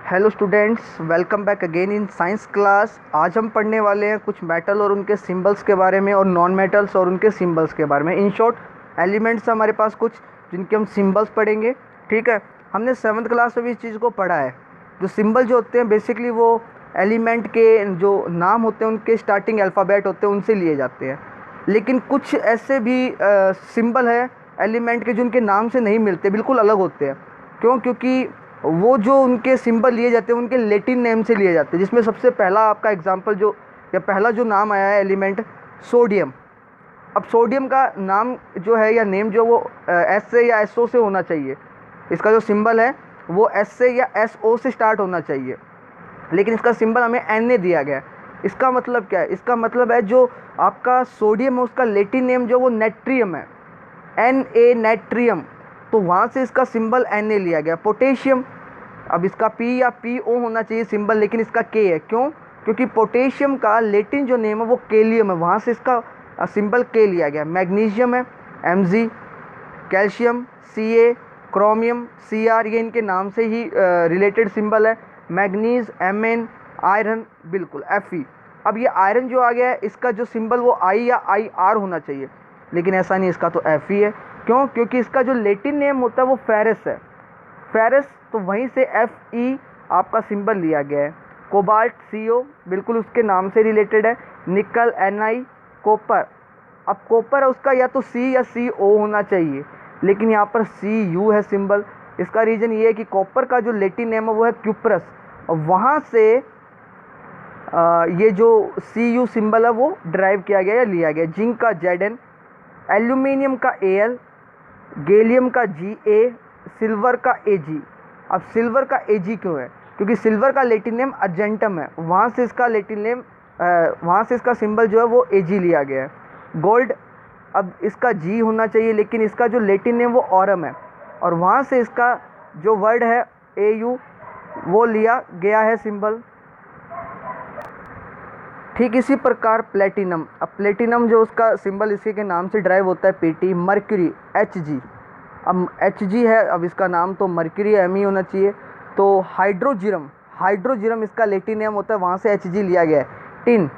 Hello students, welcome back again in science class. आज हम पढ़ने वाले हैं कुछ मेटल और उनके सिंबल्स के बारे में और नॉन मेटल्स और उनके सिंबल्स के बारे में। इन शॉर्ट एलिमेंट्स हमारे पास कुछ जिनके हम सिंबल्स पढ़ेंगे। ठीक है, हमने 7th क्लास में भी इस चीज़ को पढ़ा है। जो सिंबल जो होते हैं बेसिकली वो एलिमेंट के जो नाम होते हैं उनके स्टार्टिंग अल्फ़ाबेट होते हैं उनसे लिए जाते हैं। लेकिन कुछ ऐसे भी सिंबल है एलिमेंट के जो उनके नाम से नहीं मिलते, बिल्कुल अलग होते हैं। क्यों? क्योंकि वो जो उनके सिंबल लिए जाते हैं उनके लैटिन नेम से लिए जाते हैं, जिसमें सबसे पहला आपका एग्जांपल जो या पहला जो नाम आया है एलिमेंट सोडियम। अब सोडियम का नाम जो है या नेम जो वो एस से या एस ओ से होना चाहिए। इसका जो सिंबल है वो एस से या एस ओ से स्टार्ट होना चाहिए, लेकिन इसका सिंबल हमें एन ए दिया गया है। इसका मतलब क्या है? इसका मतलब है जो आपका सोडियम है उसका लैटिन नेम जो वो नेट्रियम है, एन ए नेट्रियम, तो वहाँ से इसका सिंबल एन ए लिया गया। पोटेशियम, अब इसका पी या पी ओ होना चाहिए सिंबल, लेकिन इसका के है। क्यों? क्योंकि पोटेशियम का लैटिन जो नेम है वो केलियम है, वहाँ से इसका सिंबल के लिया गया। मैग्नीशियम है एम जी, कैल्शियम सी ए, क्रोमियम सी आर, ये इनके नाम से ही रिलेटेड सिंबल है। मैग्नीज एम एन, आयरन बिल्कुल एफ ई। अब ये आयरन जो आ गया है इसका जो सिंबल वो आई या आई आर होना चाहिए, लेकिन ऐसा नहीं, इसका तो एफ ई है। क्यों? क्योंकि इसका जो लैटिन नेम होता है वो फेरस है, फेरस, तो वहीं से एफ ई आपका सिंबल लिया गया है। कोबाल्ट सी ओ, बिल्कुल उसके नाम से रिलेटेड है। निकल एन आई, कॉपर, अब कॉपर है उसका या तो सी या सी ओ होना चाहिए, लेकिन यहाँ पर सी यू है सिंबल। इसका रीज़न ये है कि कॉपर का जो लैटिन नेम है वो है क्यूप्रस, और वहाँ से ये जो सी यू सिंबल है वो ड्राइव किया गया या लिया गया। जिंक का जेड एन, एल्यूमिनियम का ए एल, गैलियम का जी ए, सिल्वर का ए जी। अब सिल्वर का ए जी क्यों है? क्योंकि सिल्वर का लैटिन नेम अर्जेंटम है, वहाँ से इसका लैटिन नेम वहाँ से इसका सिंबल जो है वो ए जी लिया गया है। गोल्ड, अब इसका जी होना चाहिए, लेकिन इसका जो लैटिन नेम वो ऑरम है, और वहाँ से इसका जो वर्ड है ए यू वो लिया गया है सिंबल। ठीक इसी प्रकार प्लेटिनम, अब प्लेटिनम जो उसका सिंबल इसी के नाम से ड्राइव होता है पीटी। मर्क्यूरी एच जी, अब एच जी है, अब इसका नाम तो मर्क्यूरी एम ही होना चाहिए। तो हाइड्रोजिरम, हाइड्रोजिरम इसका लैटिन नेम होता है, वहाँ से एच जी लिया गया है। टिन,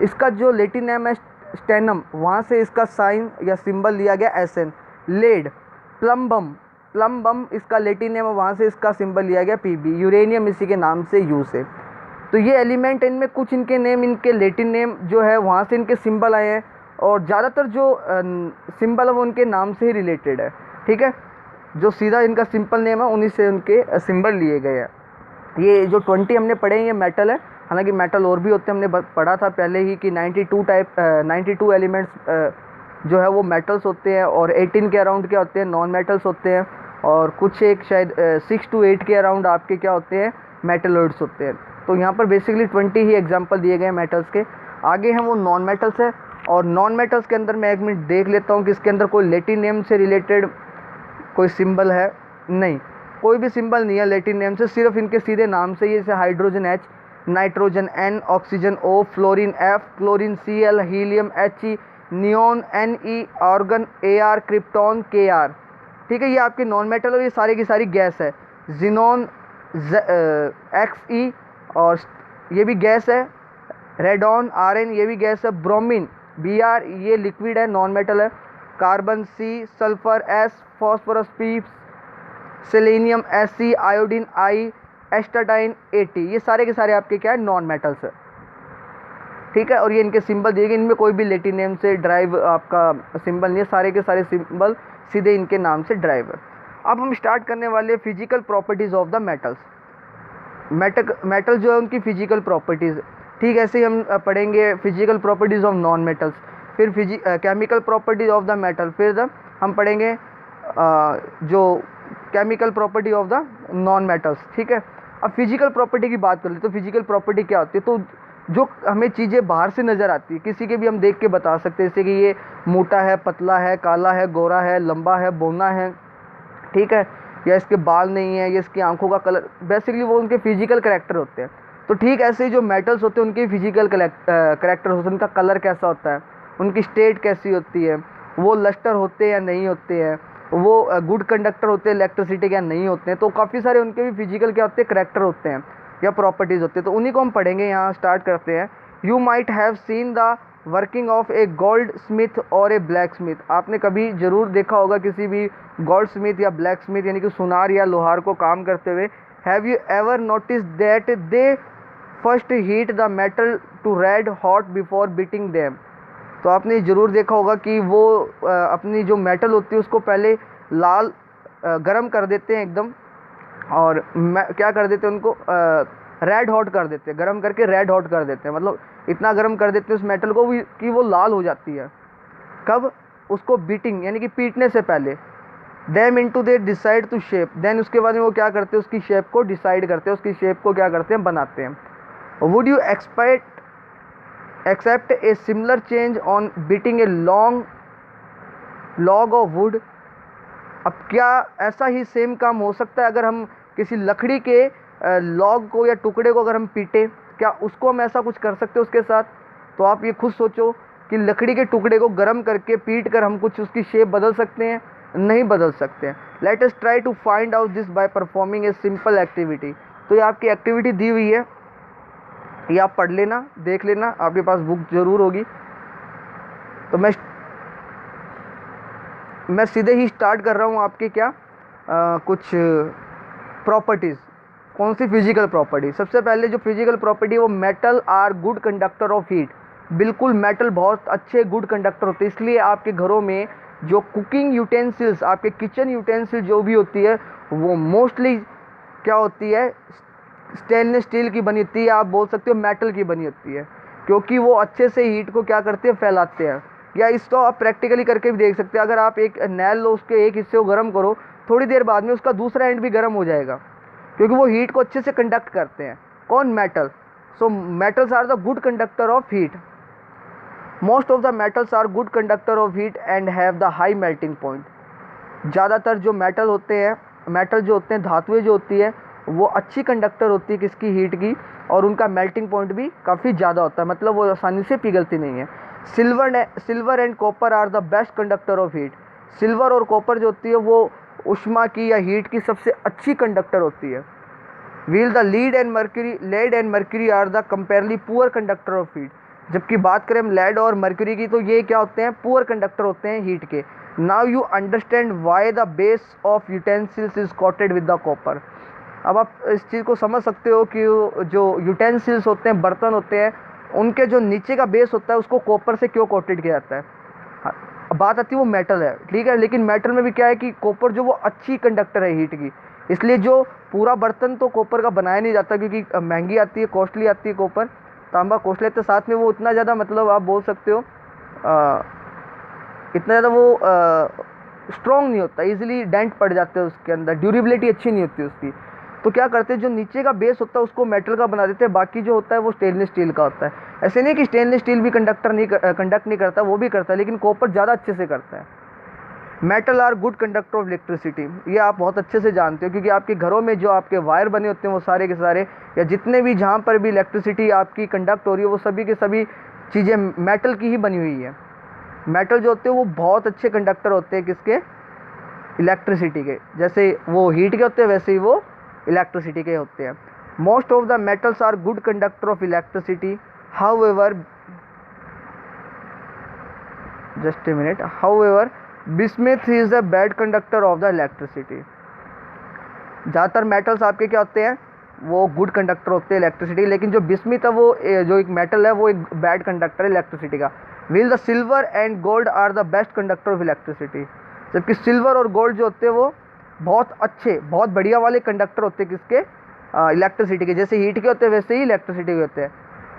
इसका जो लैटिन नेम है स्टेनम, वहाँ से इसका साइन या सिंबल लिया गया S N. Lead, plumbum, plumbum इसका लैटिन नेम है, वहाँ से इसका सिंबल लिया गया पी बी। यूरेनियम इसी के नाम से यू से। तो ये एलिमेंट, इनमें कुछ इनके नेम, इनके लैटिन नेम जो है वहाँ से इनके सिंबल आए हैं, और ज़्यादातर जो सिंबल है वो उनके नाम से ही रिलेटेड है। ठीक है, जो सीधा इनका सिंपल नेम है उन्हीं से उनके सिंबल लिए गए हैं। ये जो 20 हमने पढ़े हैं ये मेटल है, हालांकि मेटल और भी होते हैं, हमने पढ़ा था पहले ही कि 92 एलिमेंट्स जो है वो मेटल्स होते हैं, और 18 के अराउंड क्या होते हैं, नॉन मेटल्स होते हैं, और कुछ एक शायद 6 to 8 के अराउंड आपके क्या होते हैं, मेटलॉइड्स होते हैं। तो यहाँ पर बेसिकली 20 ही एग्जाम्पल दिए गए मेटल्स के। आगे हैं वो नॉन मेटल्स है, और नॉन मेटल्स के अंदर मैं एक मिनट देख लेता हूँ कि इसके अंदर कोई लैटिन नेम से रिलेटेड कोई सिंबल है। नहीं, कोई भी सिंबल नहीं है लैटिन नेम से, सिर्फ इनके सीधे नाम से ही, जैसे hydrogen H, nitrogen N, oxygen O, fluorine F, chlorine C L, helium H E, neon N E, argon A R, krypton K R. ठीक है, ये आपके नॉन मेटल और ये सारी की सारी गैस है। जिनोन एक्स ई, और ये भी गैस है। रेडॉन आर एन, ये भी गैस है। ब्रोमीन बी आर, ये लिक्विड है, नॉन मेटल है। Carbon C, sulphur S, phosphorus P, selenium S C, iodine I, astatine A T, ये सारे के सारे आपके क्या है, नॉन मेटल्स है। ठीक है, और ये इनके सिंबल दिए गए, इनमें कोई भी लैटिन नेम से ड्राइव आपका सिंबल नहीं है, सारे के सारे सिंबल सीधे इनके नाम से ड्राइव है। अब हम स्टार्ट करने वाले physical properties of the metals. Metal जो है उनकी फिजिकल प्रॉपर्टीज़, ठीक ऐसे ही हम पढ़ेंगे physical properties of non metals, फिर chemical properties of the metal, फिर हम पढ़ेंगे जो chemical property of the non metals. ठीक है, अब फिजिकल प्रॉपर्टी की बात कर ले तो फिजिकल प्रॉपर्टी क्या होती है? तो जो हमें चीज़ें बाहर से नज़र आती है, किसी के भी हम देख के बता सकते हैं, जैसे कि ये मोटा है, पतला है, काला है, गोरा है, लंबा है, बौना है, ठीक है, या इसके बाल नहीं है, या इसकी आंखों का कलर, बेसिकली वो उनके फिजिकल करेक्टर होते हैं। तो ठीक ऐसे ही जो मेटल्स होते हैं उनके फिजिकल करेक्टर होते हैं, उनका कलर कैसा होता है, उनकी स्टेट कैसी होती है, वो लस्टर होते हैं या नहीं होते हैं, वो गुड कंडक्टर होते हैं इलेक्ट्रिसिटी क्या नहीं होते हैं। तो काफ़ी सारे उनके भी फिजिकल क्या होते हैं, करैक्टर होते हैं या प्रॉपर्टीज़ होती है, तो उन्हीं को हम पढ़ेंगे। यहाँ स्टार्ट करते हैं। You might have seen the working of A gold Smith और ए ब्लैक स्मिथ। आपने कभी ज़रूर देखा होगा किसी भी गोल्ड स्मिथ या ब्लैक स्मिथ यानी कि सुनार या लोहार को काम करते हुए। Have you ever notice that they first heat the metal to red hot before beating them. तो आपने ज़रूर देखा होगा कि वो अपनी जो मेटल होती है उसको पहले लाल गरम कर देते हैं एकदम, और क्या कर देते हैं उनको रेड हॉट कर देते हैं, गरम करके रेड हॉट कर देते हैं, मतलब इतना गरम कर देते हैं उस मेटल को भी कि वो लाल हो जाती है। कब? उसको बीटिंग यानी कि पीटने से पहले। Them into they decide to shape, then उसके बाद में वो क्या करते हैं, उसकी शेप को डिसाइड करते हैं, उसकी शेप को क्या करते हैं, बनाते हैं। Would you accept a similar change on beating a long log of wood. अब क्या ऐसा ही सेम काम हो सकता है अगर हम किसी लकड़ी के लॉग को या टुकड़े को अगर हम पीटे, क्या उसको हम ऐसा कुछ कर सकते हैं उसके साथ? तो आप ये खुद सोचो कि लकड़ी के टुकड़े को गर्म करके पीट कर हम कुछ उसकी शेप बदल सकते हैं? नहीं बदल सकते हैं। Let us try to find out this by performing a simple activity. तो ये आपकी एक्टिविटी दी हुई है, ये आप पढ़ लेना, देख लेना, आपके पास बुक ज़रूर होगी। तो मैं सीधे ही स्टार्ट कर रहा हूँ आपके क्या कुछ प्रॉपर्टीज़। कौन सी? Physical property. सबसे पहले जो फिजिकल प्रॉपर्टी है वो metal are good conductor of heat. बिल्कुल मेटल बहुत अच्छे गुड कंडक्टर होते हैं, इसलिए आपके घरों में जो कुकिंग यूटेंसिल्स, आपके किचन यूटेंसिल जो भी होती है वो मोस्टली क्या होती है, स्टेनलेस स्टील की बनी होती है, आप बोल सकते हो मेटल की बनी होती है, क्योंकि वो अच्छे से हीट को क्या करते हैं, फैलाते हैं। या इसको आप प्रैक्टिकली करके भी देख सकते हैं। अगर आप एक नैल लो, उसके एक हिस्से को गर्म करो, थोड़ी देर बाद में उसका दूसरा एंड भी गर्म हो जाएगा, क्योंकि वो हीट को अच्छे से कंडक्ट करते हैं। कौन? Metal. So metals are the good conductor of heat. Most of the metals are good conductor of heat and have the high melting point. ज़्यादातर जो मेटल होते हैं, मेटल जो होते हैं, धातुएं जो होती है, वो अच्छी कंडक्टर होती है किसकी? हीट की, और उनका मेल्टिंग पॉइंट भी काफ़ी ज़्यादा होता है, मतलब वो आसानी से पिघलती नहीं है। Silver and copper are the best conductor of heat. Silver और कॉपर जो होती है वो उष्मा की या हीट की सबसे अच्छी कंडक्टर होती है। While the lead and mercury are the comparably poor conductor of heat. जबकि बात करें हम लेड और मर्क्यूरी की, तो ये क्या होते हैं? पुअर कंडक्टर होते हैं हीट के। Now you understand why the base of utensils is coated with the copper. अब आप इस चीज़ को समझ सकते हो कि जो यूटेंसिल्स होते हैं, बर्तन होते हैं, उनके जो नीचे का बेस होता है उसको कॉपर से क्यों कोटेड किया जाता है। हाँ, बात आती है वो मेटल है, ठीक है, लेकिन मेटल में भी क्या है कि कॉपर जो वो अच्छी कंडक्टर है हीट की, इसलिए जो पूरा बर्तन तो कॉपर का बनाया नहीं जाता, क्योंकि महंगी आती है, कॉस्टली आती है कॉपर। तांबा कॉस्टली, तो साथ में वो इतना ज़्यादा, मतलब आप बोल सकते हो इतना ज़्यादा वो स्ट्रॉन्ग नहीं होता, इजीली डेंट पड़ जाते हैं उसके अंदर, ड्यूरेबिलिटी अच्छी नहीं होती उसकी। तो क्या करते हैं, जो नीचे का बेस होता है उसको मेटल का बना देते हैं, बाकी जो होता है वो स्टेनलेस स्टील का होता है। ऐसे नहीं कि स्टेनलेस स्टील भी कंडक्ट नहीं करता, वो भी करता है, लेकिन कॉपर ज़्यादा अच्छे से करता है। Metal are good conductor of electricity. ये आप बहुत अच्छे से जानते हो, क्योंकि आपके घरों में जो आपके वायर बने होते हैं वो सारे के सारे, या जितने भी जहाँ पर भी इलेक्ट्रिसिटी आपकी कंडक्ट हो रही है, वो सभी के सभी चीज़ें मेटल की ही बनी हुई है। मेटल जो होते हैं वो बहुत अच्छे कंडक्टर होते हैं किसके? इलेक्ट्रिसिटी के। जैसे वो हीट के होते हैं वैसे ही वो इलेक्ट्रिसिटी के होते हैं। Most of the metals are good conductor of electricity, however just a minute, however bismuth is the bad conductor of the electricity. ज़्यादातर मेटल्स आपके क्या होते हैं, वो गुड कंडक्टर होते हैं इलेक्ट्रिसिटी, लेकिन जो बिस्मथ है वो जो एक मेटल है वो एक बैड कंडक्टर है इलेक्ट्रिसिटी का। While the silver and gold are the best conductor of electricity. जबकि सिल्वर और गोल्ड जो होते हैं वो बहुत अच्छे, बहुत बढ़िया वाले कंडक्टर होते हैं किसके? इलेक्ट्रिसिटी के। जैसे हीट के होते हैं वैसे ही इलेक्ट्रिसिटी के होते हैं।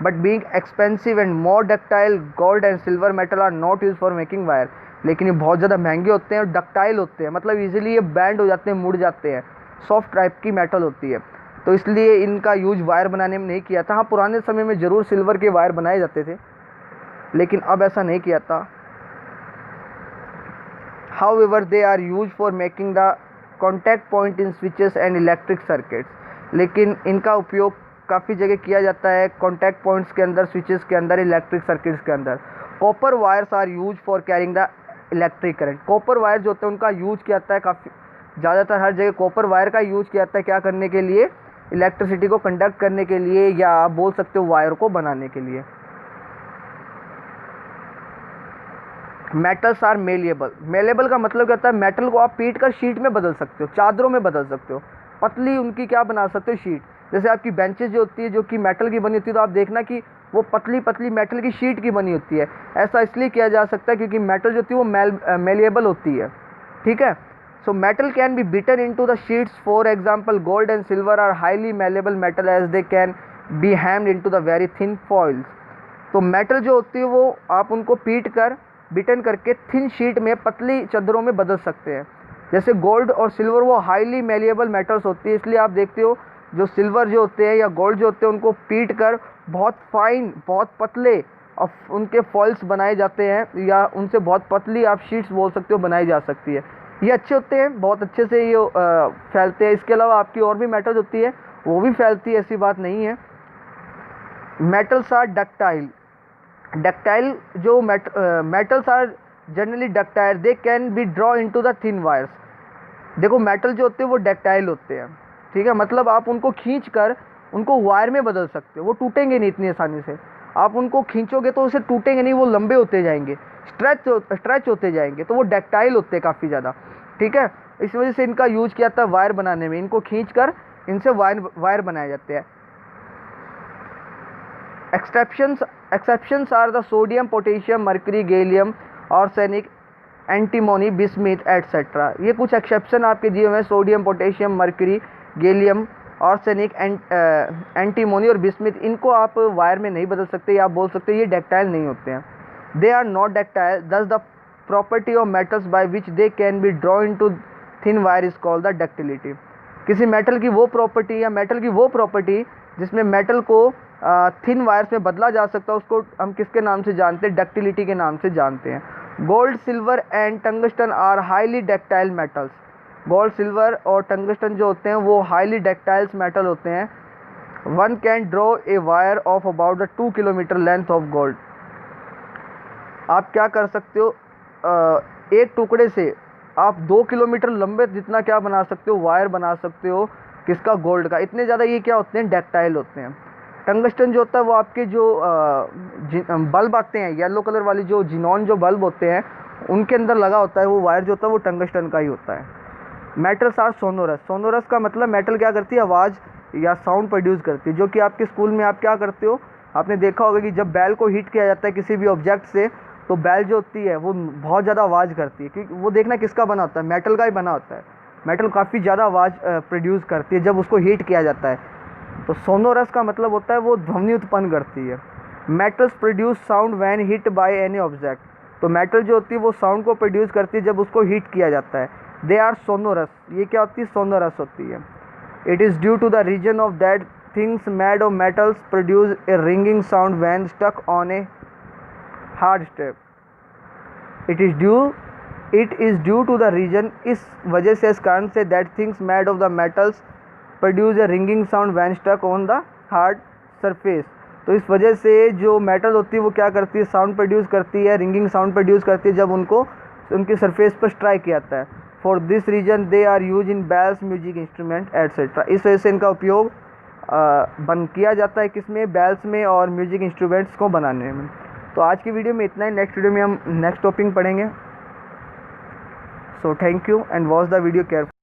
But being expensive and more ductile, gold and silver metal are not use for making wire. लेकिन ये बहुत ज़्यादा महंगे होते हैं और डक्टाइल होते हैं, मतलब इजीली ये बैंड हो जाते हैं, मुड़ जाते हैं, सॉफ्ट टाइप की मेटल होती है, तो इसलिए इनका यूज वायर बनाने में नहीं किया था। हाँ, पुराने समय में ज़रूर सिल्वर के वायर बनाए जाते थे, लेकिन अब ऐसा नहीं किया था। However they are use for making the contact point in switches and electric circuits. लेकिन इनका उपयोग काफ़ी जगह किया जाता है कॉन्टैक्ट पॉइंट्स के अंदर, स्विचेस के अंदर, इलेक्ट्रिक सर्किट्स के अंदर। Copper wires are use for carrying the electric current. Copper wire जो होते हैं उनका यूज किया जाता है काफ़ी ज़्यादातर हर जगह कॉपर वायर का यूज किया जाता है क्या करने के लिए, इलेक्ट्रिसिटी को कंडक्ट करने के लिए, या आप बोल सकते हो वायर को बनाने के लिए। Metals are malleable. मेलिएबल का मतलब क्या होता है, मेटल को आप पीट कर शीट में बदल सकते हो, चादरों में बदल सकते हो, पतली उनकी क्या बना सकते हो शीट। जैसे आपकी बेंचेज जो होती है जो कि मेटल की बनी होती है, तो आप देखना कि वो पतली पतली मेटल की शीट की बनी होती है। ऐसा इसलिए किया जा सकता है क्योंकि मेटल जो होती है वो मेलिएबल होती है, ठीक है। So metal can be beaten into the sheets, for example gold and silver are highly malleable metal as they can be hammered into the very thin foils. तो मेटल जो होती है वो आप उनको पीट कर बिटन करके थिन शीट में पतली चादरों में बदल सकते हैं। जैसे गोल्ड और सिल्वर वो हाईली मेलिएबल मेटल्स होती है, इसलिए आप देखते हो जो सिल्वर जो होते हैं या गोल्ड जो होते हैं उनको पीट कर बहुत फाइन बहुत पतले और उनके फॉइल्स बनाए जाते हैं, या उनसे बहुत पतली आप शीट्स बोल सकते हो बनाई जा सकती है। ये अच्छे होते हैं, बहुत अच्छे से ये फैलते हैं। इसके अलावा आपकी और भी मेटल्स होती है वो भी फैलती है, ऐसी बात नहीं है। Metals are ductile. डक्टाइल जो metals are generally ductile, they can be draw into the thin wires. देखो मेटल जो होते हैं वो डक्टाइल होते हैं, ठीक है, मतलब आप उनको खींच कर उनको वायर में बदल सकते हो, वो टूटेंगे नहीं इतनी आसानी से। आप उनको खींचोगे तो उसे टूटेंगे नहीं, वो लंबे होते जाएंगे, स्ट्रेच होते जाएंगे, तो वो डक्टाइल होते हैं काफ़ी ज़्यादा, ठीक है। इस वजह से इनका यूज किया जाता है वायर बनाने में, इनको खींच कर इनसे वायर बनाए जाते हैं। Exceptions are the sodium, potassium, mercury, gallium, arsenic, antimony, bismuth etcetera. ये कुछ एक्सेप्शन आपके दिए हुए हैं, sodium, potassium, mercury, gallium, arsenic, antimony और बिस्मिथ। इनको आप वायर में नहीं बदल सकते, या आप बोल सकते ये डक्टाइल नहीं होते हैं। दे आर नॉट डक्टाइल, दस the property of metals by which they can be draw into thin wire is called the ductility. किसी मेटल की वो प्रॉपर्टी या मेटल की वो प्रॉपर्टी जिसमें मेटल को थिन वायर्स में बदला जा सकता है, उसको हम किसके नाम से जानते हैं, डक्टिलिटी के नाम से जानते हैं। Gold, silver and tungsten are highly ductile metals. Gold, silver और टंगस्टन जो होते हैं वो हाईली डक्टाइल्स मेटल होते हैं। One can draw a wire of about the 2 kilometre length of gold. आप क्या कर सकते हो, एक टुकड़े से आप 2 किलोमीटर लंबे जितना क्या बना सकते हो, वायर बना सकते हो, किसका, गोल्ड का। इतने ज़्यादा ये क्या होते हैं, डक्टाइल होते हैं। टंगस्टन जो होता है वो आपके जो बल्ब आते हैं येलो कलर वाली, जो जिनॉन जो बल्ब होते हैं उनके अंदर लगा होता है वो वायर जो होता है वो टंगस्टन का ही होता है। Metals are sonorous. सोनोरस का मतलब मेटल क्या करती है, आवाज़ या साउंड प्रोड्यूस करती है। जो कि आपके स्कूल में आप क्या करते हो, आपने देखा होगा कि जब बैल को हीट किया जाता है किसी भी ऑब्जेक्ट से, तो बैल जो होती है वो बहुत ज़्यादा आवाज़ करती है, क्योंकि वो देखना किसका बना होता है, मेटल का ही बना होता है। मेटल काफ़ी ज़्यादा आवाज़ प्रोड्यूस करती है जब उसको हीट किया जाता है। तो सोनोरस का मतलब होता है वो ध्वनि उत्पन्न करती है। Metals produce sound when hit by any object. तो मेटल जो होती है वो साउंड को प्रोड्यूस करती है जब उसको हीट किया जाता है। They are sonorous. ये क्या होती है, सोनोरस होती है। It is due to the reason of that things made of metals produce a ringing sound when stuck on a hard step. It is due to the reason, इस वजह से, इस कारण से, that things made of the metals produce a ringing sound when stuck on the hard surface. तो इस वजह से जो मेटल होती है वो क्या करती है, साउंड प्रोड्यूस करती है, रिंगिंग साउंड प्रोड्यूस करती है जब उनको उनकी सरफेस पर स्ट्राइक किया जाता है। For this reason they are use in bells, music instrument etcetera. इस वजह से इनका उपयोग बन किया जाता है किसमें, बेल्स में और म्यूजिक इंस्ट्रूमेंट्स को बनाने में। तो आज की वीडियो में इतना ही। नेक्स्ट वीडियो में हम नेक्स्ट टॉपिक पढ़ेंगे। So thank you and watch the video careful.